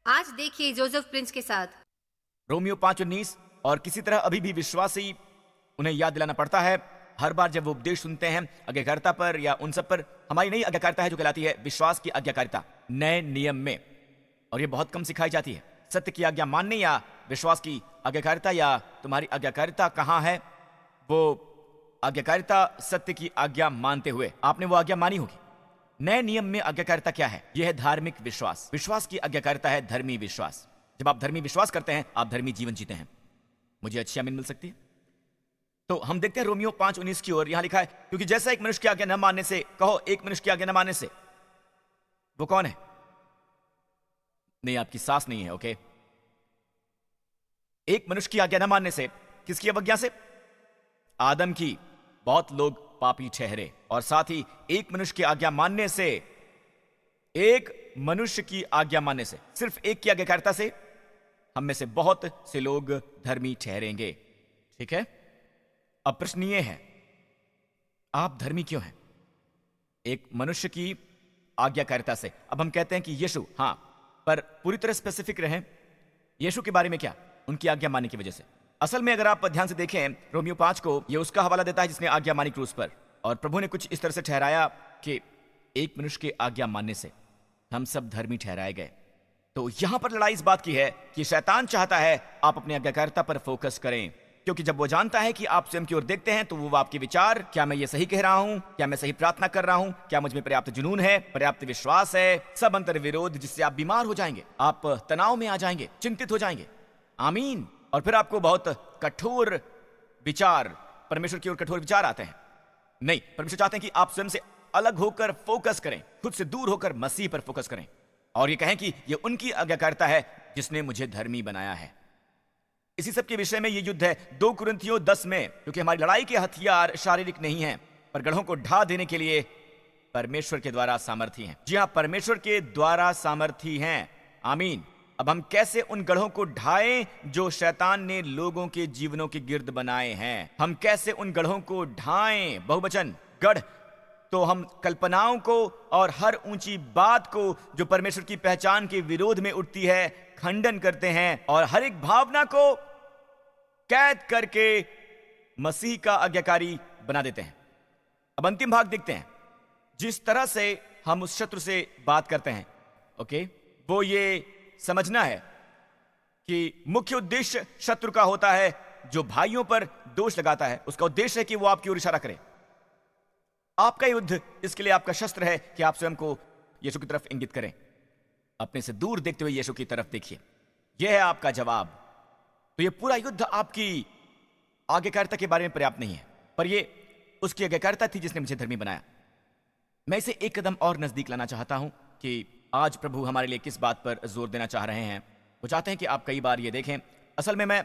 आज देखिए Joseph Prince के साथ। रोमियो 5:19। और किसी तरह अभी भी विश्वासी उन्हें याद दिलाना पड़ता है हर बार जब वो उपदेश सुनते हैं आज्ञाकारिता पर या उन सब पर। हमारी नई आज्ञाकारिता है जो कहलाती है विश्वास की आज्ञाकारिता नए नियम में, और ये बहुत कम सिखाई जाती है। सत्य की आज्ञा मानने या विश्वास की आज्ञाकारिता, या तुम्हारी आज्ञाकारिता कहाँ है? वो आज्ञाकारिता सत्य की आज्ञा मानते हुए आपने वो आज्ञा मानी होगी। नए नियम में आज्ञाकारिता क्या है? यह है धार्मिक विश्वास। विश्वास की आज्ञाकारिता है धर्मी विश्वास। जब आप धर्मी विश्वास करते हैं आप धर्मी जीवन जीते हैं। मुझे अच्छी आमीन मिल सकती है? तो हम देखते हैं रोमियो 5:19 की ओर। यहां लिखा है, क्योंकि जैसा एक मनुष्य की आज्ञा न मानने से, कहो एक मनुष्य की आज्ञा न मानने से। वो कौन है? नहीं, आपकी सास नहीं है। ओके, एक मनुष्य की आज्ञा न मानने से, किसकी अवज्ञा से? आदम की। बहुत लोग पापी ठहरे। और साथ ही एक मनुष्य की आज्ञा मानने से, एक मनुष्य की आज्ञा मानने से, सिर्फ एक की आज्ञाकारिता से हम में से बहुत से लोग धर्मी ठहरेंगे। ठीक है, अब प्रश्न ये है, आप धर्मी क्यों हैं? एक मनुष्य की आज्ञाकारिता से। अब हम कहते हैं कि यीशु, हां, पर पूरी तरह स्पेसिफिक रहें। यीशु के बारे में क्या? उनकी आज्ञा मानने की वजह से। असल में अगर आप ध्यान से देखें रोमियो 5 को, यह उसका हवाला देता है जिसने आज्ञा मानी क्रूस पर। और प्रभु ने कुछ इस तरह से ठहराया कि एक मनुष्य की आज्ञा मानने से हम सब धर्मी ठहराए गए। तो यहां पर लड़ाई इस बात की है कि शैतान चाहता है आप अपनी आज्ञाकारिता पर फोकस करें, क्योंकि जब वो जानता है कि आप स्वयं की ओर देखते हैं तो वो आपके विचार, क्या मैं ये सही कह रहा हूं, क्या मैं सही प्रार्थना कर रहा हूं, क्या मुझ में पर्याप्त जुनून है, पर्याप्त विश्वास है, सब अंतर विरोध, जिससे आप बीमार हो जाएंगे, आप तनाव में आ जाएंगे, चिंतित हो जाएंगे। आमीन। और फिर आपको बहुत कठोर विचार, परमेश्वर की ओर कठोर विचार आते हैं। नहीं, परमेश्वर चाहते हैं कि आप स्वयं से अलग होकर फोकस करें, खुद से दूर होकर मसीह पर फोकस करें, और ये कहें कि ये उनकी आज्ञाकारिता है जिसने मुझे धर्मी बनाया है। इसी सब के विषय में ये युद्ध है 2 कुरिन्थियों 10 में, क्योंकि हमारी लड़ाई के हथियार शारीरिक नहीं हैं, पर गढ़ों को ढा देने के लिए परमेश्वर के द्वारा सामर्थी हैं। जी हां, परमेश्वर के द्वारा सामर्थी हैं। आमीन। अब हम कैसे उन गढ़ों को ढाएं जो शैतान ने लोगों के जीवनों के गिर्द बनाए हैं? हम कैसे उन गढ़ों को ढाएं? बहुवचन गढ़। तो हम कल्पनाओं को और हर ऊंची बात को जो परमेश्वर की पहचान के विरोध में उठती है खंडन करते हैं, और हर एक भावना को कैद करके मसीह का आज्ञाकारी बना देते हैं। अब अंतिम भाग देखते हैं, जिस तरह से हम उस शत्रु से बात करते हैं। ओके, वो ये समझना है कि मुख्य उद्देश्य शत्रु का होता है जो भाइयों पर दोष लगाता है, उसका उद्देश्य है कि वो आपकी ओर इशारा करे। आपका युद्ध इसके लिए आपका शस्त्र है कि आप स्वयं को यीशु की तरफ इंगित करें। अपने से दूर देखते हुए यीशु की तरफ देखिए। यह है आपका जवाब। तो यह पूरा युद्ध आपकी आज्ञाकारिता के बारे में पर्याप्त नहीं है, पर यह उसकी आज्ञाकारिता थी जिसने मुझे धर्मी बनाया। मैं इसे एक कदम और नजदीक लाना चाहता हूं कि आज प्रभु हमारे लिए किस बात पर जोर देना चाह रहे हैं। वो चाहते हैं कि आप कई बार ये देखें। असल में मैं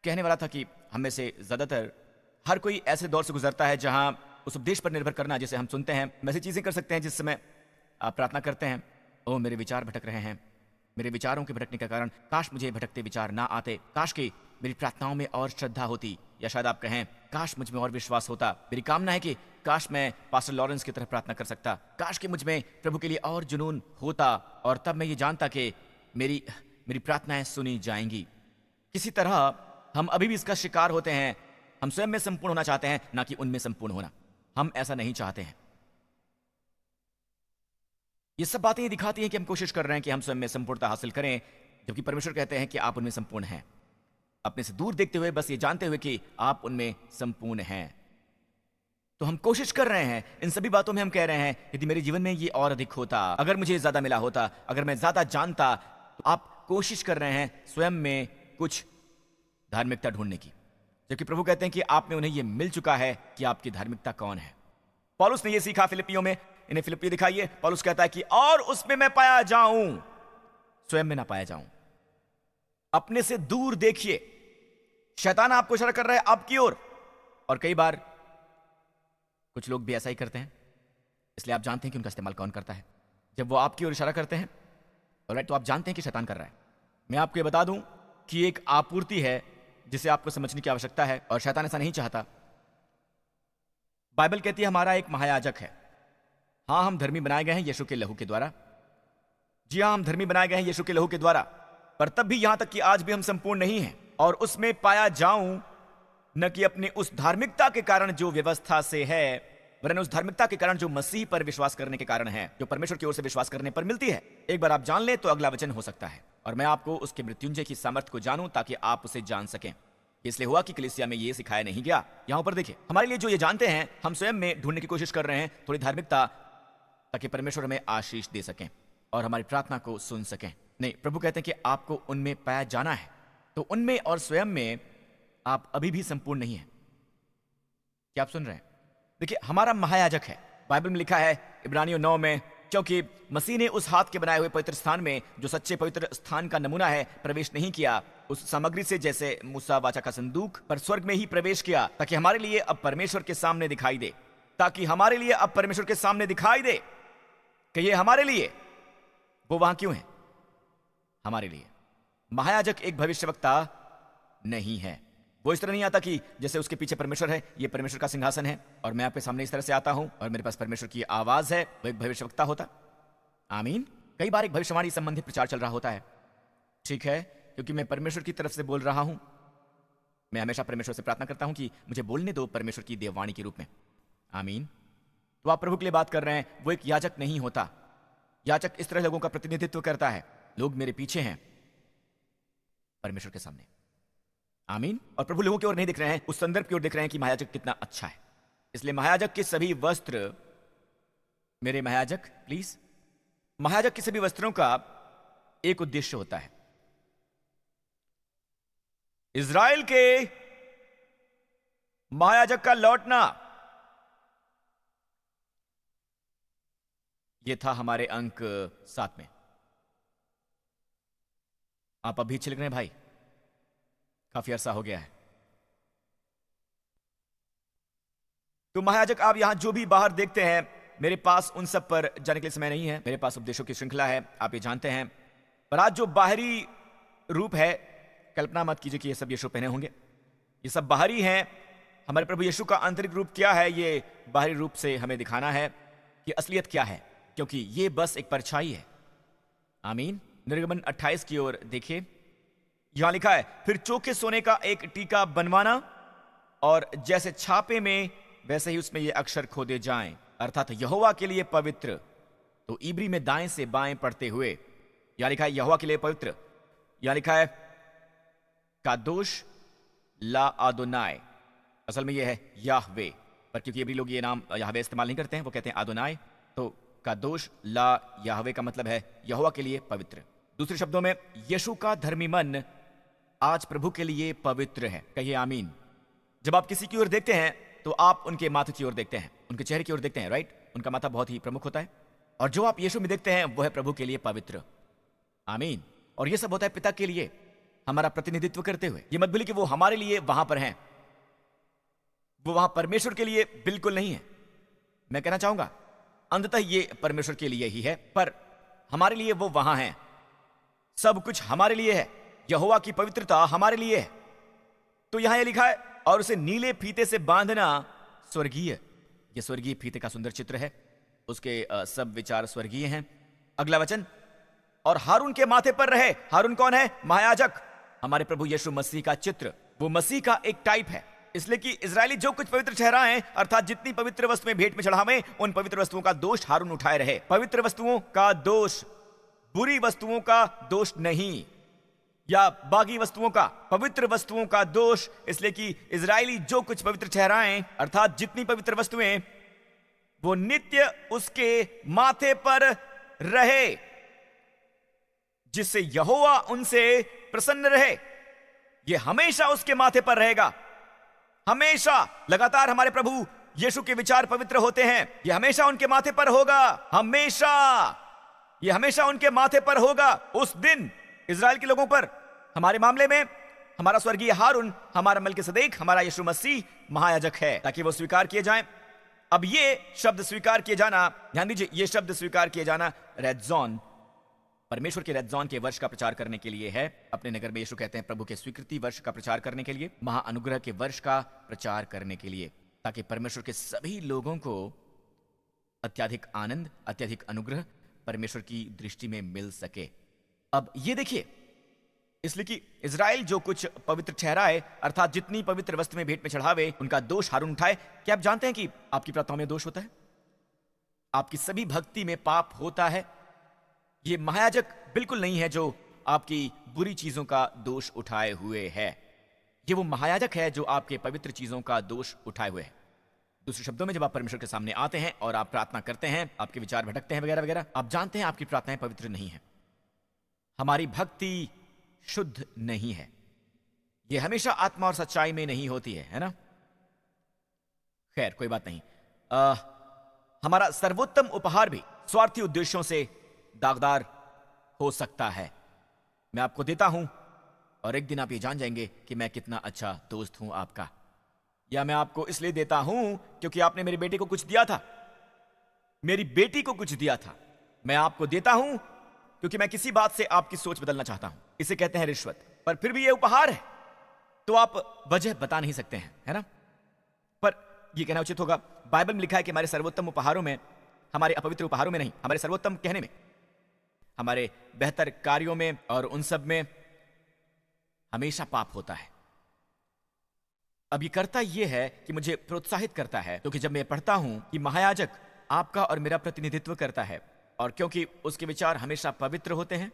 कहने वाला था कि हम में से ज्यादातर हर कोई ऐसे दौर से गुजरता है जहां उस उपदेश पर निर्भर करना जिसे हम सुनते हैं, वैसी चीजें कर सकते हैं जिस समय आप प्रार्थना करते हैं, ओ मेरे विचार भटक रहे हैं, मेरे विचारों के भटकने का कारण काश मुझे भटकते विचार ना आते, काश कि मेरी प्रार्थनाओं में और श्रद्धा होती, या शायद आप कहें काश मुझ में और विश्वास होता। मेरी कामना है कि काश मैं पास्टर लॉरेंस की तरह प्रार्थना कर सकता, काश कि मुझ में प्रभु के लिए और जुनून होता, और तब मैं ये जानता कि मेरी प्रार्थनाएं सुनी जाएंगी। किसी तरह हम अभी भी इसका शिकार होते हैं। हम स्वयं में संपूर्ण होना चाहते हैं, ना कि उनमें संपूर्ण होना। हम ऐसा नहीं चाहते हैं। ये सब बातें दिखाती हैं कि हम कोशिश कर रहे हैं कि हम स्वयं में संपूर्णता हासिल करें, जबकि परमेश्वर कहते हैं कि आप उनमें संपूर्ण हैं। अपने से दूर देखते हुए, बस ये जानते हुए कि आप उनमें संपूर्ण हैं। तो हम कोशिश कर रहे हैं, इन सभी बातों में हम कह रहे हैं, यदि मेरे जीवन में ये और अधिक होता, अगर मुझे ज्यादा मिला होता, अगर मैं ज्यादा जानता, तो आप कोशिश कर रहे हैं स्वयं में कुछ धार्मिकता ढूंढने की, जबकि प्रभु कहते हैं कि आप में उन्हें यह मिल चुका है कि आपकी धार्मिकता कौन है। पौलुस ने यह सीखा फिलिपियों में। इन्हें फिलिपियो दिखाइए। पौलुस कहता है कि और उसमें मैं पाया जाऊं, स्वयं में ना पाया जाऊं। अपने से दूर देखिए। शैतान आपको इशारा कर रहा है आपकी ओर, और कई बार कुछ लोग भी ऐसा ही करते हैं, इसलिए आप जानते हैं कि उनका इस्तेमाल कौन करता है। जब वो आपकी ओर इशारा करते हैं, ऑलराइट, तो आप जानते हैं कि शैतान कर रहा है। मैं आपको ये बता दूं कि एक आपूर्ति है जिसे आपको समझने की आवश्यकता है, और शैतान ऐसा नहीं चाहता। बाइबल कहती है हमारा एक महायाजक है। हां, हम धर्मी बनाए गए हैं यीशु के लहू के द्वारा, जी हाँ, हम धर्मी बनाए गए हैं यीशु के लहू के द्वारा, पर तब भी यहां तक कि आज भी हम संपूर्ण नहीं हैं और उसमें पाया जाऊं, न कि अपने उस धार्मिकता के कारण जो व्यवस्था से है, वरन उस धार्मिकता के कारण जो मसीह पर विश्वास करने के कारण है, जो परमेश्वर की ओर से विश्वास करने पर मिलती है। एक बार आप जान लें तो अगला वचन हो सकता है, और मैं आपको उसके मृत्युंजय की सामर्थ्य को जानूं ताकि आप उसे जान सकें। इसलिए हुआ कि कलीसिया में ये सिखाया नहीं गया। यहां पर देखिए, हमारे लिए जो ये जानते हैं, हम स्वयं में ढूंढने की कोशिश कर रहे हैं थोड़ी धार्मिकता, ताकि परमेश्वर हमें आशीष दे सकें और हमारी प्रार्थना को सुन सकें। नहीं, प्रभु कहते हैं कि आपको उनमें पाया जाना है, तो उनमें और स्वयं में आप अभी भी संपूर्ण नहीं है। क्या आप सुन रहे हैं? देखिए, हमारा महायाजक है, बाइबल में लिखा है इब्रानियों 9 में, क्योंकि मसीह ने उस हाथ के बनाए हुए पवित्र स्थान में, जो सच्चे पवित्र स्थान का नमूना है, प्रवेश नहीं किया उस सामग्री से जैसे मूसा वाचा का संदूक, पर स्वर्ग में ही प्रवेश किया, ताकि हमारे लिए अब परमेश्वर के सामने दिखाई दे, ताकि हमारे लिए अब परमेश्वर के सामने दिखाई दे कि ये हमारे लिए, वो वहां क्यों है? हमारे लिए। महायाजक एक भविष्यवक्ता नहीं है। वो इस तरह नहीं आता कि जैसे उसके पीछे परमेश्वर है, ये परमेश्वर का सिंहासन है और मैं आपके सामने इस तरह से आता हूं और मेरे पास परमेश्वर की आवाज है, वो एक भविष्यवक्ता होता। आमीन। कई बार एक भविष्यवाणी संबंधित प्रचार चल रहा होता है, ठीक है, क्योंकि मैं परमेश्वर की तरफ से बोल रहा हूं। मैं हमेशा परमेश्वर से प्रार्थना करता हूं कि मुझे बोलने दो परमेश्वर की देववाणी के रूप में। आमीन। तो आप प्रभु के लिए बात कर रहे हैं। वो एक याजक नहीं होता। याजक इस तरह लोगों का प्रतिनिधित्व करता है, लोग मेरे पीछे हैं परमेश्वर के सामने। आमीन। और प्रभु लोगों की ओर नहीं दिख रहे हैं, उस संदर्भ की ओर दिख रहे हैं कि महायाजक कितना अच्छा है। इसलिए महायाजक के सभी वस्त्र, मेरे महायाजक प्लीज, महायाजक के सभी वस्त्रों का एक उद्देश्य होता है। इज़राइल के महायाजक का लौटना, यह था हमारे अंक 7 में। आप अभी छिलक रहे हैं भाई, काफी अरसा हो गया है। तो महायाजक आप यहां जो भी बाहर देखते हैं, मेरे पास उन सब पर जाने के लिए समय नहीं है, मेरे पास उपदेशों की श्रृंखला है, आप ये जानते हैं। पर आज जो बाहरी रूप है, कल्पना मत कीजिए कि ये सब यीशु पहने होंगे, ये सब बाहरी हैं। हमारे प्रभु यीशु का आंतरिक रूप क्या है, ये बाहरी रूप से हमें दिखाना है कि असलियत क्या है, क्योंकि ये बस एक परछाई है। आमीन। निर्गमन 28 की ओर देखिए, यहां लिखा है, फिर चोखे सोने का एक टीका बनवाना और जैसे छापे में वैसे ही उसमें ये अक्षर खोदे जाएं, अर्थात यहोवा के लिए पवित्र। तो इब्री में दाएं से बाएं पढ़ते हुए यहां लिखा है यहोवा के लिए पवित्र, यहां लिखा है कादोश ला आदोनाय। असल में यह है याहवे, पर क्योंकि इब्री लोग ये नाम याहवे इस्तेमाल नहीं करते हैं, वो कहते हैं आदोनाय। तो कादोश ला याहवे का मतलब है यहोवा के लिए पवित्र। दूसरे शब्दों में, यीशु का धर्मी मन आज प्रभु के लिए पवित्र है। कहिए आमीन। जब आप किसी की ओर देखते हैं तो आप उनके माथे की ओर देखते हैं, उनके चेहरे की ओर देखते हैं, राइट? उनका माथा बहुत ही प्रमुख होता है, और जो आप यीशु में देखते हैं वो है प्रभु के लिए पवित्र। आमीन। और ये सब होता है पिता के लिए हमारा प्रतिनिधित्व करते हुए। ये मत भूलिए कि वो हमारे लिए वहां पर हैं, वो वहां परमेश्वर के लिए बिल्कुल नहीं है। मैं कहना चाहूंगा अंततः ये परमेश्वर के लिए ही है, पर हमारे लिए वो वहां है। सब कुछ हमारे लिए है, यहोवा की पवित्रता हमारे लिए है। तो यहां ये लिखा है, और उसे नीले फीते से बांधना स्वर्गीय। ये स्वर्गीय फीते का सुंदर चित्र है, उसके सब विचार स्वर्गीय हैं। अगला वचन, और हारून के माथे पर रहे। हारून कौन है? महायाजक, हमारे प्रभु यीशु मसीह का चित्र। वो मसीह का एक टाइप है, इसलिए कि इजरायली जो कुछ पवित्र ठहराएं, अर्थात जितनी पवित्र वस्तुएं भेंट में चढ़ावें, उन पवित्र वस्तुओं का दोष हारून उठाए रहे। पवित्र वस्तुओं का दोष, बुरी वस्तुओं का दोष नहीं, या बाकी वस्तुओं का, पवित्र वस्तुओं का दोष। इसलिए कि इजरायली जो कुछ पवित्र ठहराएं, अर्थात जितनी पवित्र वस्तुएं, वो नित्य उसके माथे पर रहे, जिससे यहोवा उनसे प्रसन्न रहे। ये हमेशा उसके माथे पर रहेगा, हमेशा। लगातार हमारे प्रभु यीशु के विचार पवित्र होते हैं, ये हमेशा उनके माथे पर होगा, हमेशा। ये हमेशा उनके माथे पर होगा। उस दिन इजराइल के लोगों पर, हमारे मामले में हमारा स्वर्गीय हारून, हमारा मल्कीसदेक, हमारा यीशु मसीह महायाजक है, ताकि वो स्वीकार किए जाएं। अब ये शब्द स्वीकार किए जाना, ध्यान दीजिए, ये शब्द स्वीकार किए जाना रेडजॉन, परमेश्वर के रेडजॉन के वर्ष का प्रचार करने के लिए है। अपने नगर में यीशु कहते हैं प्रभु के स्वीकृति वर्ष का प्रचार करने के लिए, महाअनुग्रह के वर्ष का प्रचार करने के लिए, ताकि परमेश्वर के सभी लोगों को अत्यधिक आनंद, अत्यधिक अनुग्रह, परमेश्वर की दृष्टि में मिल सके। अब ये देखिए, इसलिए कि इज़राइल जो कुछ पवित्र ठहराए, अर्थात जितनी पवित्र वस्तु में भेंट में चढ़ावे, उनका दोष हारून उठाए। क्या आप जानते हैं कि आपकी प्रार्थनाओं में दोष होता है? आपकी सभी भक्ति में पाप होता है। ये महायाजक बिल्कुल नहीं है जो आपकी बुरी चीजों का दोष उठाए हुए है। ये वो महायाजक है जो आपके पवित्र चीजों का दोष उठाए हुए है। दूसरे शब्दों में, जब आप परमेश्वर के सामने आते हैं और आप प्रार्थना करते हैं, आपके विचार भटकते हैं वगैरह वगैरह, आप जानते हैं आपकी प्रार्थनाएं पवित्र नहीं है, हमारी भक्ति शुद्ध नहीं है। ये हमेशा आत्मा और सच्चाई में नहीं होती है ना? खैर, कोई बात नहीं। हमारा सर्वोत्तम उपहार भी स्वार्थी उद्देश्यों से दागदार हो सकता है। मैं आपको देता हूं और एक दिन आप ये जान जाएंगे कि मैं कितना अच्छा दोस्त हूं आपका। या मैं आपको इसलिए देता हूं क्योंकि आपने मेरी बेटी को कुछ दिया था, मेरी बेटी को कुछ दिया था। मैं आपको देता हूं क्योंकि मैं किसी बात से आपकी सोच बदलना चाहता हूं। इसे कहते हैं रिश्वत। पर फिर भी ये उपहार है, तो आप वजह बता नहीं सकते हैं, है ना? पर यह कहना उचित होगा, बाइबल में लिखा है कि हमारे सर्वोत्तम उपहारों में, हमारे अपवित्र उपहारों में नहीं, हमारे सर्वोत्तम कहने में, हमारे बेहतर कार्यों में और उन सब में हमेशा पाप होता है। अब ये करता यह है कि मुझे प्रोत्साहित करता है, क्योंकि जब मैं पढ़ता हूं कि महायाजक आपका और मेरा प्रतिनिधित्व करता है, और क्योंकि उसके विचार हमेशा पवित्र होते हैं,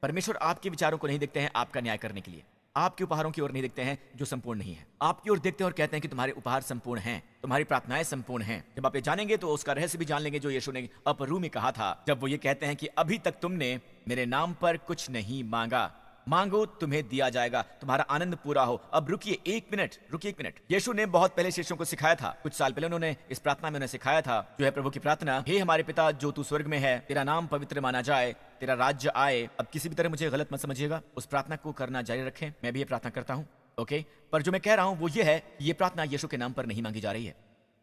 परमेश्वर आपके विचारों को नहीं देखते हैं आपका न्याय करने के लिए, आपके उपहारों की ओर नहीं देखते हैं जो संपूर्ण नहीं है, आपकी ओर देखते हैं और कहते हैं कि तुम्हारे उपहार संपूर्ण हैं, तुम्हारी प्रार्थनाएं संपूर्ण हैं। जब आप ये जानेंगे तो उसका रहस्य भी जान लेंगे जो यीशु ने अपरू में कहा था, जब वो ये कहते हैं कि अभी तक तुमने मेरे नाम पर कुछ नहीं मांगा, मांगो तुम्हें दिया जाएगा, तुम्हारा आनंद पूरा हो। अब रुकिए एक मिनट। यीशु ने बहुत पहले शिष्यों को सिखाया था, कुछ साल पहले उन्होंने इस प्रार्थना में उन्हें सिखाया था, जो है प्रभु की प्रार्थना, हे हमारे पिता जो तू स्वर्ग में है, तेरा नाम पवित्र माना जाए, तेरा राज्य आए। अब किसी भी तरह मुझे गलत मत समझिएगा, उस प्रार्थना को करना जारी रखें। मैं भी ये प्रार्थना करता हूँ, ओके? पर जो मैं कह रहा हूँ वो ये है, ये प्रार्थना यीशु के नाम पर नहीं मांगी जा रही है।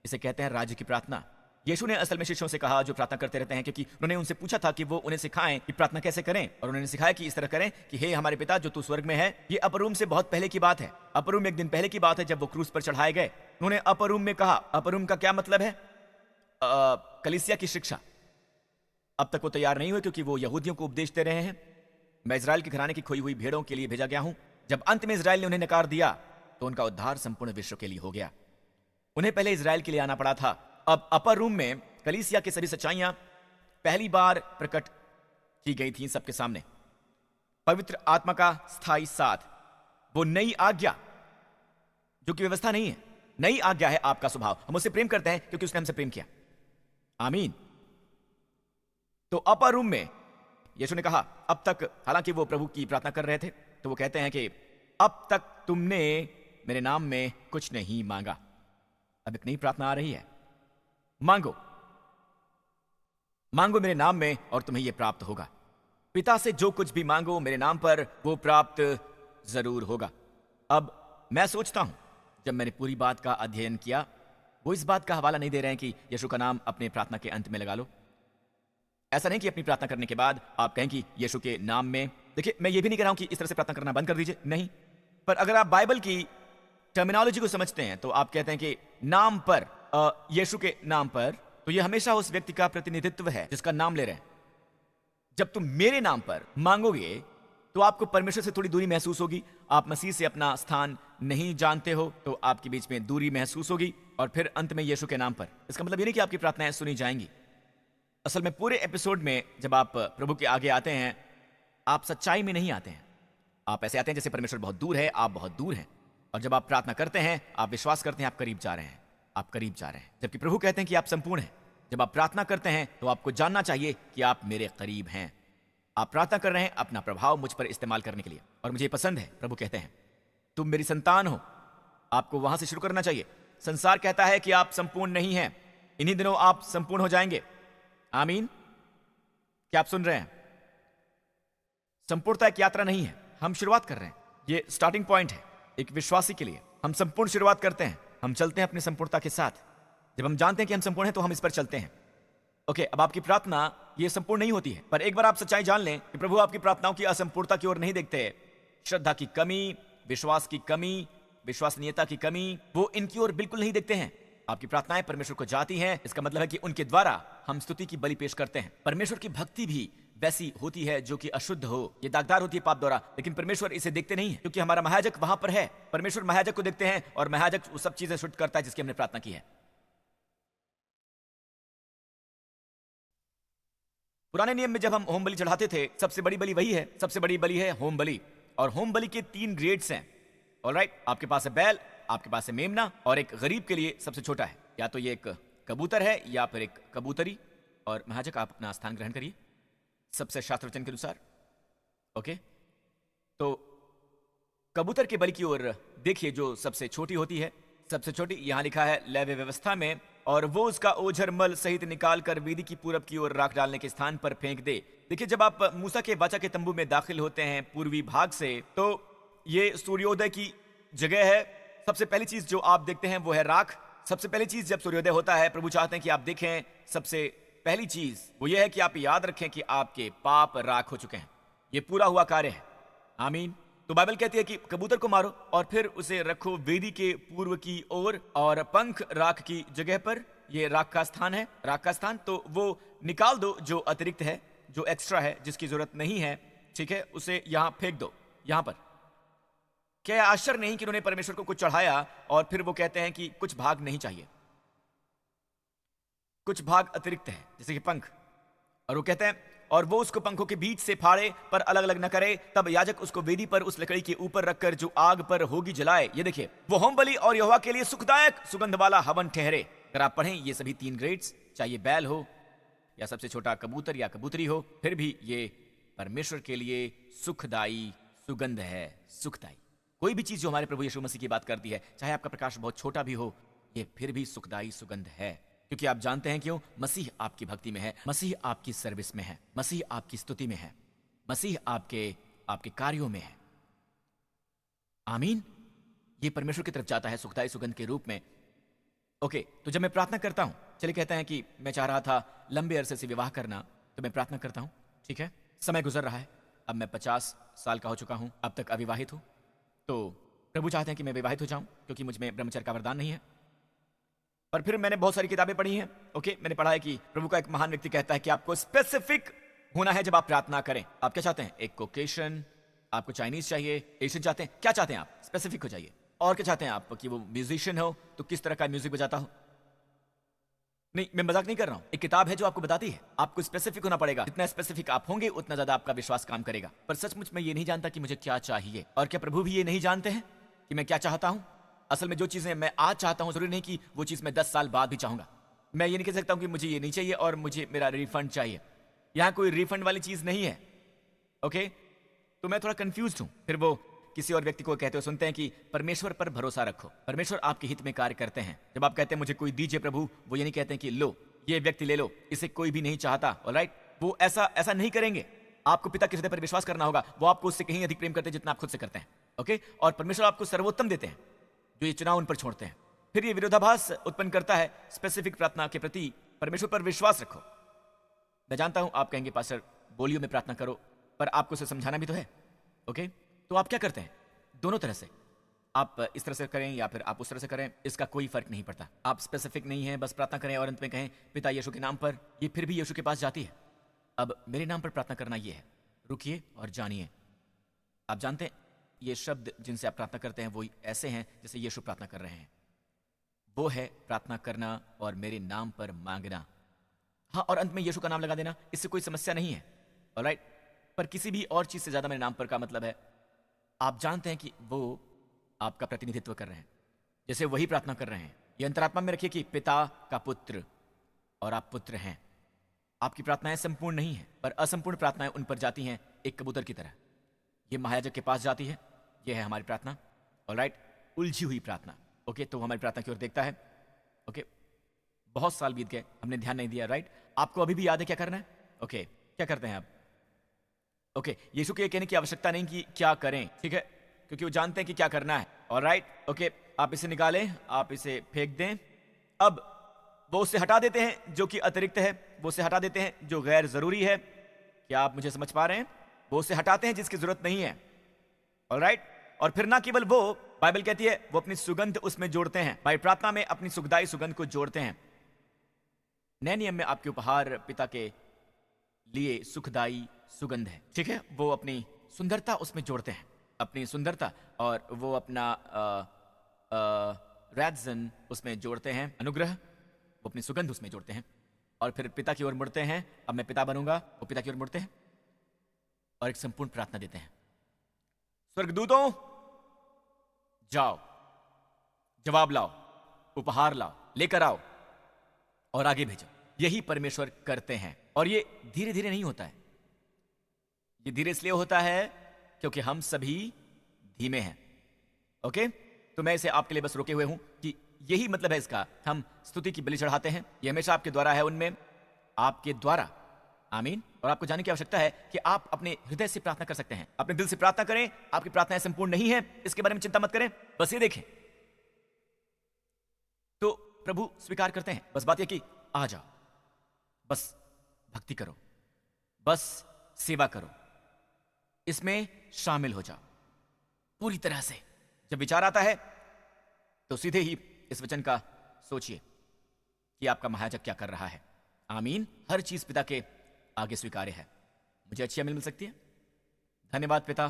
इसे कहते हैं राज्य की प्रार्थना। यीशु ने असल में शिष्यों से कहा जो प्रार्थना करते रहते हैं, क्योंकि उन्होंने उनसे पूछा था कि वो उन्हें सिखाएं कि प्रार्थना कैसे करें, और उन्होंने सिखाया कि इस तरह करें कि हे हमारे पिता जो तू स्वर्ग में है। ये अपरूम से बहुत पहले की बात है, अपरूम एक दिन पहले की बात है, जब वो क्रूस पर चढ़ाए गए। उन्होंने अपरूम में कहा। अपरूम का क्या मतलब है? कलीसिया की शिक्षा। अब तक वो तैयार नहीं हुए क्योंकि वो यहूदियों को उपदेश दे रहे हैं, मैं इजराइल के घराने की खोई हुई भेड़ों के लिए भेजा गया हूं। जब अंत में इजराइल ने उन्हें नकार दिया तो उनका उद्धार संपूर्ण विश्व के लिए हो गया। उन्हें पहले इजराइल के लिए आना पड़ा था। अब अपर रूम में कलीसिया की सभी सच्चाइयां पहली बार प्रकट की गई थी सबके सामने। पवित्र आत्मा का स्थायी साथ, वो नई आज्ञा जो कि व्यवस्था नहीं है, नई आज्ञा है आपका स्वभाव। हम उससे प्रेम करते हैं क्योंकि उसने हमसे प्रेम किया। आमीन। तो अपर रूम में यीशु ने कहा अब तक, हालांकि वो प्रभु की प्रार्थना कर रहे थे, तो वो कहते हैं कि अब तक तुमने मेरे नाम में कुछ नहीं मांगा। अब एक नई प्रार्थना आ रही है, मांगो, मांगो मेरे नाम में और तुम्हें यह प्राप्त होगा। पिता से जो कुछ भी मांगो मेरे नाम पर, वो प्राप्त जरूर होगा। अब मैं सोचता हूं, जब मैंने पूरी बात का अध्ययन किया, वो इस बात का हवाला नहीं दे रहे हैं कि यीशु का नाम अपने प्रार्थना के अंत में लगा लो। ऐसा नहीं कि अपनी प्रार्थना करने के बाद आप कहें कि यीशु के नाम में। देखिए, मैं ये भी नहीं कह रहा हूं कि इस तरह से प्रार्थना करना बंद कर दीजिए, नहीं। पर अगर आप बाइबल की टर्मिनोलॉजी को समझते हैं तो आप कहते हैं कि नाम पर, यीशु के नाम पर, तो यह हमेशा उस व्यक्ति का प्रतिनिधित्व है जिसका नाम ले रहे हैं। जब तुम मेरे नाम पर मांगोगे तो आपको परमेश्वर से थोड़ी दूरी महसूस होगी। आप मसीह से अपना स्थान नहीं जानते हो तो आपके बीच में दूरी महसूस होगी, और फिर अंत में यीशु के नाम पर। इसका मतलब ये नहीं कि आपकी प्रार्थनाएं सुनी जाएंगी। असल में पूरे एपिसोड में जब आप प्रभु के आगे आते हैं, आप सच्चाई में नहीं आते हैं। आप ऐसे आते हैं जैसे परमेश्वर बहुत दूर है, आप बहुत दूर हैं। और जब आप प्रार्थना करते हैं, आप विश्वास करते हैं आप करीब जा रहे हैं, आप करीब जा रहे हैं, जबकि प्रभु कहते हैं कि आप संपूर्ण हैं। जब आप प्रार्थना करते हैं तो आपको जानना चाहिए कि आप मेरे करीब हैं। आप प्रार्थना कर रहे हैं अपना प्रभाव मुझ पर इस्तेमाल करने के लिए, और मुझे पसंद है। प्रभु कहते हैं तुम मेरी संतान हो। आपको वहां से शुरू करना चाहिए। संसार कहता है कि आप संपूर्ण नहीं हैं, इन्हीं दिनों आप संपूर्ण हो जाएंगे। आमीन। क्या आप सुन रहे हैं? संपूर्णता एक यात्रा नहीं है, हम शुरुआत कर रहे हैं। ये स्टार्टिंग पॉइंट है एक विश्वासी के लिए। हम संपूर्ण शुरुआत करते हैं, हम चलते हैं अपनी संपूर्णता के साथ। जब हम जानते हैं कि हम संपूर्ण हैं तो हम इस पर चलते हैं। ओके, अब आपकी प्रार्थना ये संपूर्ण नहीं होती है, पर एक बार आप सच्चाई जान लें कि प्रभु आपकी प्रार्थनाओं की असंपूर्णता की ओर नहीं देखते। श्रद्धा की कमी, विश्वास की कमी, विश्वसनीयता की कमी, वो इनकी ओर बिल्कुल नहीं देखते हैं। आपकी प्रार्थनाएं परमेश्वर को जाती हैं। इसका मतलब है कि उनके द्वारा हम स्तुति की बलि पेश करते हैं। परमेश्वर की भक्ति भी वैसी होती है जो कि अशुद्ध हो, ये दागदार होती है पाप द्वारा, लेकिन परमेश्वर इसे देखते नहीं है क्योंकि हमारा महायाजक वहां पर है। परमेश्वर महायाजक को देखते हैं और महायाजक वो सब चीजें शुद्ध करता है जिसकी हमने प्रार्थना की है। पुराने नियम में जब हम होम बलि चढ़ाते थे, सबसे बड़ी बलि वही है, सबसे बड़ी बलि है होम बलि। और होम बलि के 3 ग्रेड्स हैं। ऑलराइट, आपके पास है बैल, आपके पास है मेमना, और एक गरीब के लिए सबसे छोटा है, या तो ये एक कबूतर है या फिर एक कबूतरी। और महायाजक आप अपना स्थान ग्रहण करिए सबसे शास्त्र वचन के अनुसार। ओके, तो कबूतर के बलि की ओर देखिए जो सबसे छोटी होती है, सबसे छोटी यहां लिखा है लेवी व्यवस्था में, और वो उसका ओझर मल सहित निकाल कर वेदी की पूरब की ओर राख डालने के स्थान पर फेंक दे। देखिए, जब आप मूसा के वाचा के तंबू में दाखिल होते हैं पूर्वी भाग से, तो ये सूर्योदय की जगह है। सबसे पहली चीज जो आप देखते हैं वो है राख। सबसे पहली चीज जब सूर्योदय होता है, प्रभु चाहते हैं कि आप देखें, सबसे पहली चीज वो ये है कि आप याद रखें कि आपके पाप राख हो चुके हैं। ये पूरा हुआ कार्य है। आमीन। तो बाइबल कहती है कि कबूतर को मारो और फिर उसे रखो वेदी के पूर्व की ओर, और पंख राख की जगह पर। ये राख का स्थान है, राख का स्थान। तो वो निकाल दो जो अतिरिक्त है, जो एक्स्ट्रा है, जिसकी जरूरत नहीं है, ठीक है, उसे यहां फेंक दो, यहां पर। क्या आश्चर्य नहीं कि उन्होंने परमेश्वर को कुछ चढ़ाया और फिर वो कहते हैं कि कुछ भाग नहीं चाहिए, कुछ भाग अतिरिक्त है, जैसे कि पंख। और वो कहते हैं, और वो उसको पंखों के बीच से फाड़े पर अलग अलग न करे, तब याजक उसको वेदी पर उस लकड़ी के ऊपर रखकर जो आग पर होगी जलाए। ये देखिए, वो होम बलि और यहोवा के लिए सुखदायक सुगंध वाला हवन ठहरे। अगर आप पढ़ें ये सभी 3 ग्रेड्स, चाहे बैल हो या सबसे छोटा कबूतर या कबूतरी हो, फिर भी ये परमेश्वर के लिए सुखदाई सुगंध है, सुखदाई। कोई भी चीज जो हमारे प्रभु यीशु मसीह की बात करती है, चाहे आपका प्रकाश बहुत छोटा भी हो, ये फिर भी सुखदाई सुगंध है। क्योंकि आप जानते हैं क्यों? मसीह आपकी भक्ति में है, मसीह आपकी सर्विस में है, मसीह आपकी स्तुति में है, मसीह आपके कार्यों में है। आमीन। ये परमेश्वर की तरफ जाता है सुखदाई सुगंध के रूप में। ओके, तो जब मैं प्रार्थना करता हूं, चलिए कहते हैं कि मैं चाह रहा था लंबे अरसे से विवाह करना, तो मैं प्रार्थना करता हूं, ठीक है, समय गुजर रहा है, अब मैं 50 साल का हो चुका हूं, अब तक अविवाहित हूं, तो प्रभु चाहते हैं कि मैं विवाहित हो जाऊं क्योंकि मुझ में ब्रह्मचर्य का वरदान नहीं है। पर फिर मैंने बहुत सारी किताबें पढ़ी हैं। ओके, मैंने पढ़ा है कि प्रभु का एक महान व्यक्ति कहता है कि आपको स्पेसिफिक होना है जब आप प्रार्थना करें। आप क्या चाहते हैं? एक कोकेशन, आपको चाइनीज चाहिए, एशियन चाहते हैं, क्या चाहते हैं आप? स्पेसिफिक हो जाइए। और क्या चाहते हैं आप? कि वो म्यूजिशियन हो तो किस तरह का म्यूजिक बजाता हो? नहीं, मैं मजाक नहीं कर रहा हूं। एक किताब है जो आपको बताती है। आपको स्पेसिफिक होना पड़ेगा। जितना स्पेसिफिक आप होंगे उतना ज्यादा आपका विश्वास काम करेगा। पर सचमुच मैं ये नहीं जानता कि मुझे क्या चाहिए, और क्या प्रभु भी ये नहीं जानते हैं कि मैं क्या चाहता हूं? असल में जो चीजें मैं आज चाहता हूं, जरूरी नहीं कि वो चीज मैं 10 साल बाद भी चाहूंगा। मैं ये नहीं कह सकता हूं कि मुझे ये नहीं चाहिए और मुझे मेरा रिफंड चाहिए। यहां कोई रिफंड वाली चीज नहीं है। ओके, तो मैं थोड़ा कंफ्यूज हूं। फिर वो किसी और व्यक्ति को कहते हुए सुनते हैं कि परमेश्वर पर भरोसा रखो, परमेश्वर आपके हित में कार्य करते हैं। जब आप कहते हैं मुझे कोई दीजिए प्रभु, वो ये नहीं कहते हैं कि लो ये व्यक्ति ले लो, इसे कोई भी नहीं चाहता। ऑलराइट, वो ऐसा नहीं करेंगे। आपको पिता के हृदय पर विश्वास करना होगा। वो आपको उससे कहीं अधिक प्रेम करते हैं जितना आप खुद से करते हैं। ओके, और परमेश्वर आपको सर्वोत्तम देते हैं जो ये चुनाव उन पर छोड़ते हैं। फिर ये विरोधाभास उत्पन्न करता है स्पेसिफिक प्रार्थना के प्रति। परमेश्वर पर विश्वास रखो। मैं जानता हूं आप कहेंगे पास्टर बोलियो में प्रार्थना करो, पर आपको उसे समझाना भी तो है। ओके, तो आप क्या करते हैं? दोनों तरह से, आप इस तरह से करें या फिर आप उस तरह से करें, इसका कोई फर्क नहीं पड़ता। आप स्पेसिफिक नहीं है, बस प्रार्थना करें और अंत में कहें पिता यीशु के नाम पर, ये फिर भी यीशु के पास जाती है। अब मेरे नाम पर प्रार्थना करना ये है, रुकिए और जानिए। आप जानते हैं ये शब्द जिनसे आप प्रार्थना करते हैं वो ऐसे हैं जैसे यीशु प्रार्थना कर रहे हैं। वो है प्रार्थना करना और मेरे नाम पर मांगना। हाँ, और अंत में यीशु का नाम लगा देना, इससे कोई समस्या नहीं है। ऑलराइट, पर किसी भी और चीज से ज्यादा मेरे नाम पर का मतलब है आप जानते हैं कि वो आपका प्रतिनिधित्व कर रहे हैं, जैसे वही प्रार्थना कर रहे हैं। ये अंतरात्मा में रखिए कि पिता का पुत्र, और आप पुत्र हैं। आपकी प्रार्थनाएं संपूर्ण नहीं है, पर असंपूर्ण प्रार्थनाएं उन पर जाती हैं एक कबूतर की तरह। ये महायाजक के पास जाती है। ये है हमारी प्रार्थना। ऑलराइट, उलझी हुई प्रार्थना। ओके, तो हमारी प्रार्थना की ओर देखता है। ओके, बहुत साल बीत गए, हमने ध्यान नहीं दिया। राइट, आपको अभी भी याद है क्या करना है? ओके, क्या करते हैं आप? ओके, यीशु के कहने की आवश्यकता नहीं कि क्या करें, ठीक है, क्योंकि वो जानते हैं कि क्या करना है। ऑलराइट, ओके, आप इसे निकालें, आप इसे फेंक दें। अब वो उसे हटा देते हैं जो कि अतिरिक्त है, वो उसे हटा देते हैं जो गैर जरूरी है। क्या आप मुझे समझ पा रहे हैं? वो उसे हटाते हैं जिसकी जरूरत नहीं है। ऑलराइट, और फिर ना केवल वो, बाइबल कहती है वो अपनी सुगंध उसमें जोड़ते हैं। भाई प्रार्थना में अपनी सुखदाई सुगंध को जोड़ते हैं। नए नियम में आपके उपहार पिता के लिए सुखदाई सुगंध है, ठीक है। वो अपनी सुंदरता उसमें जोड़ते हैं, अपनी सुंदरता, और वो अपना रैज़न उसमें जोड़ते हैं, अनुग्रह, वो अपनी सुगंध उसमें जोड़ते हैं, और फिर पिता की ओर मुड़ते हैं। अब मैं पिता बनूंगा, वो पिता की ओर मुड़ते हैं और एक संपूर्ण प्रार्थना देते हैं। स्वर्गदूतों, जाओ, जवाब लाओ, उपहार लाओ, लेकर आओ और आगे भेजो। यही परमेश्वर करते हैं, और ये धीरे धीरे नहीं होता है। ये धीरे इसलिए होता है क्योंकि हम सभी धीमे हैं। ओके, तो मैं इसे आपके लिए बस रोके हुए हूं कि यही मतलब है इसका। हम स्तुति की बलि चढ़ाते हैं, ये हमेशा आपके द्वारा है, उनमें आपके द्वारा। आमीन। और आपको जानने की आवश्यकता है कि आप अपने हृदय से प्रार्थना कर सकते हैं, अपने दिल से प्रार्थना करें। आपकी प्रार्थनाएं संपूर्ण नहीं है, इसके बारे में चिंता मत करें, बस ये देखें तो प्रभु स्वीकार करते हैं। बस बात यह कि आ जाओ, बस भक्ति करो, बस सेवा करो, इसमें शामिल हो जाओ पूरी तरह से। जब विचार आता है तो सीधे ही इस वचन का सोचिए कि आपका महायाजक क्या कर रहा है। आमीन। हर चीज पिता के आगे स्वीकार्य है। मुझे अच्छी मिल सकती है। धन्यवाद पिता।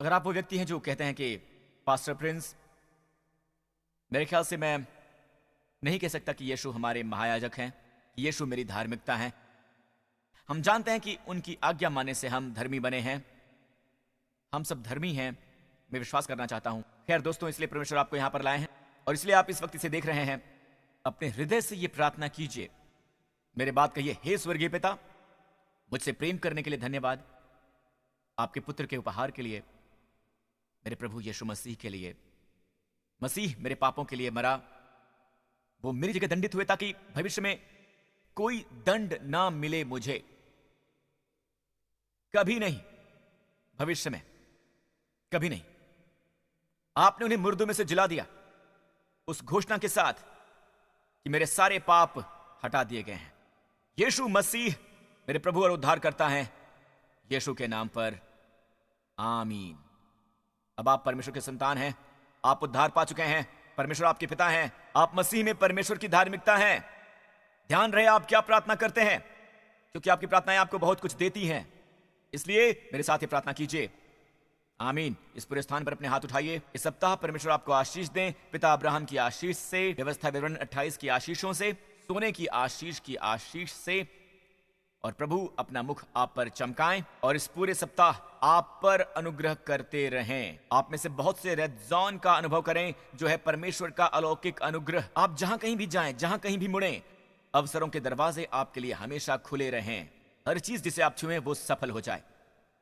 अगर आप वो व्यक्ति हैं जो कहते हैं कि पास्टर प्रिंस, मेरे ख्याल से मैं नहीं कह सकता कि यीशु हमारे महायाजक हैं, कि यीशु मेरी धार्मिकता है। हम जानते हैं कि उनकी आज्ञा मानने से हम धर्मी बने हैं, हम सब धर्मी हैं, मैं विश्वास करना चाहता हूं। खैर दोस्तों, इसलिए परमेश्वर आपको यहां पर लाए हैं और इसलिए आप इस वक्त इसे देख रहे हैं। अपने हृदय से यह प्रार्थना कीजिए, मेरे बात कहिए, हे स्वर्गीय पिता, मुझसे प्रेम करने के लिए धन्यवाद। आपके पुत्र के उपहार के लिए, मेरे प्रभु यीशु मसीह के लिए। मसीह मेरे पापों के लिए मरा, वो मेरी जगह दंडित हुए ताकि भविष्य में कोई दंड ना मिले मुझे, कभी नहीं, भविष्य में कभी नहीं। आपने उन्हें मुर्दों में से जिला दिया उस घोषणा के साथ कि मेरे सारे पाप हटा दिए गए हैं। यीशु मसीह मेरे प्रभु और उद्धार करता है, यीशु के नाम पर आमीन। अब आप परमेश्वर के संतान हैं, आप उद्धार पा चुके हैं, परमेश्वर आपके पिता हैं, आप मसीह में परमेश्वर की धार्मिकता हैं। ध्यान रहे आप क्या प्रार्थना करते हैं, क्योंकि आपकी प्रार्थनाएं आपको बहुत कुछ देती हैं। इसलिए मेरे साथ ये प्रार्थना कीजिए। आमीन। इस पूरे स्थान पर अपने हाथ उठाइए। इस सप्ताह परमेश्वर आपको आशीष दें, पिता अब्राहम की आशीष से, व्यवस्था विवरण 28 की आशीषों से, सोने की आशीष से, और प्रभु अपना मुख आप पर चमकाएं और इस पूरे सप्ताह आप पर अनुग्रह करते रहें। आप में से बहुत से रेड जोन का अनुभव करें, जो है परमेश्वर का अलौकिक अनुग्रह। आप जहां कहीं भी जाएं, जहां कहीं भी मुड़ें, अवसरों के दरवाजे आपके लिए हमेशा खुले रहें। हर चीज जिसे आप छुएं वो सफल हो जाए,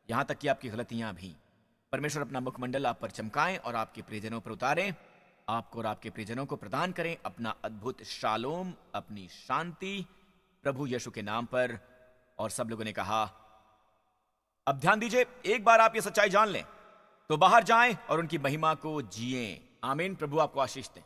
यहां तक कि आपकी गलतियां भी। परमेश्वर अपना मुखमंडल आप पर चमकाएं और आपके प्रियजनों पर उतारें, आपको और आपके प्रियजनों को प्रदान करें अपना अद्भुत शालोम, अपनी शांति, प्रभु यीशु के नाम पर। और सब लोगों ने कहा, अब ध्यान दीजिए, एक बार आप ये सच्चाई जान लें तो बाहर जाएं और उनकी महिमा को जिएं। आमीन। प्रभु आपको आशीष दें।